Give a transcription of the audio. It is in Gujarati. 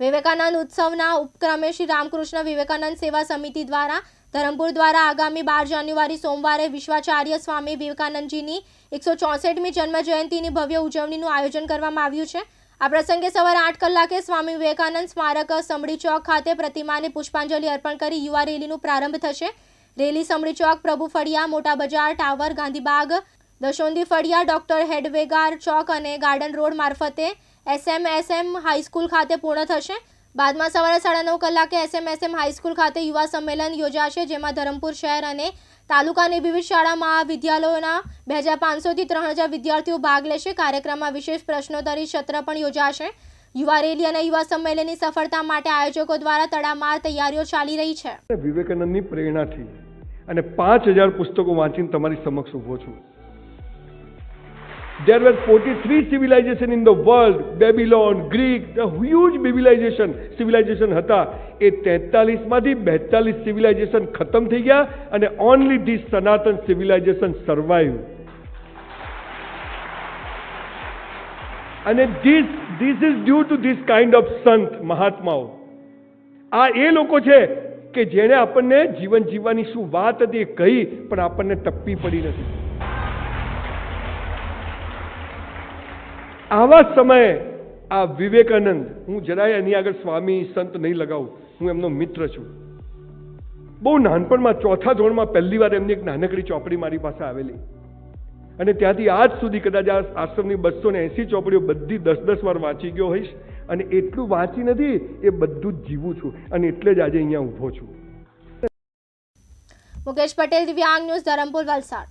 વિવેકાનંદ ઉત્સવના ઉપક્રમે શ્રી રામકૃષ્ણ વિવેકાનંદ સેવા સમિતિ દ્વારા ધરમપુર દ્વારા આગામી 12 જાન્યુઆરી સોમવારે વિશ્વાચાર્ય સ્વામી વિવેકાનંદજીની 164મી જન્મ જયંતિની ભવ્ય ઉજવણીનું આયોજન કરવામાં આવ્યું છે। આ પ્રસંગે સવારે 8 કલાકે સ્વામી વિવેકાનંદ સ્મારક સમડી ચોક ખાતે પ્રતિમાને પુષ્પાંજલિ અર્પણ કરી યુવા રેલીનો પ્રારંભ થશે। રેલી સમડી ચોક, પ્રભુ ફળિયા, મોટા બજાર, ટાવર, ગાંધીબાગ, દશોંદી ફળિયા, ડોક્ટર હેડવેગાર ચોક અને ગાર્ડન રોડ મારફતે SMSM હાઈસ્કૂલ ખાતે પૂર્ણ થશે। બાદમાં સવારે 9:30 કલાકે SMSM હાઈસ્કૂલ ખાતે યુવા સંમેલન યોજાશે, જેમાં ધરમપુર શહેર અને તાલુકાની વિવિધ શાળા મહાવિદ્યાલયોના 2500 થી 3000 વિદ્યાર્થીઓ ભાગ લેશે। કાર્યક્રમમાં વિશેષ પ્રશ્નોત્તરી સત્ર પણ યોજાશે। યુવા રેલી અને યુવા સંમેલનની સફળતા માટે આયોજકો દ્વારા તડામાર તૈયારીઓ ચાલી રહી છે। વિવેકાનંદની પ્રેરણાથી અને 5000 પુસ્તકો વાંચીને તમારી સમક્ષ ઊભો છું। There were 43 civilizations in the world, Babylon, Greek, the huge civilization હતા। એ 43 માંથી 42 civilization ખતમ થઈ ગયા અને only this Sanatan civilization survived. અને this is due to this kind of સંત મહાત્માઓ। આ એ લોકો છે કે જેણે આપણને જીવન જીવવાની શું વાત હતી એ કહી, પણ આપણને ટપ્પી પડી નથી। આવા સમયે આ વિવેકાનંદ, હું જરાય એની આગળ સ્વામી સંત નહીં લગાવું, હું એમનો મિત્ર છું। બહુ નાનપણમાં 4થા ધોરણમાં પહેલી વાર એમની એક નાનકડી ચોપડી મારી પાસે આવેલી અને ત્યાંથી આજ સુધી કદાચ આ આશ્રમની 280 ચોપડીઓ બધી 10-10 વાર વાંચી ગયો હોઈશ અને એટલું વાંચી નથી, એ બધું જ જીવું છું અને એટલે જ આજે અહીંયા ઊભો છું। મુકેશ પટેલ, દિવ્યાંગ ન્યૂઝ, ધરમપુર, વલસાડ।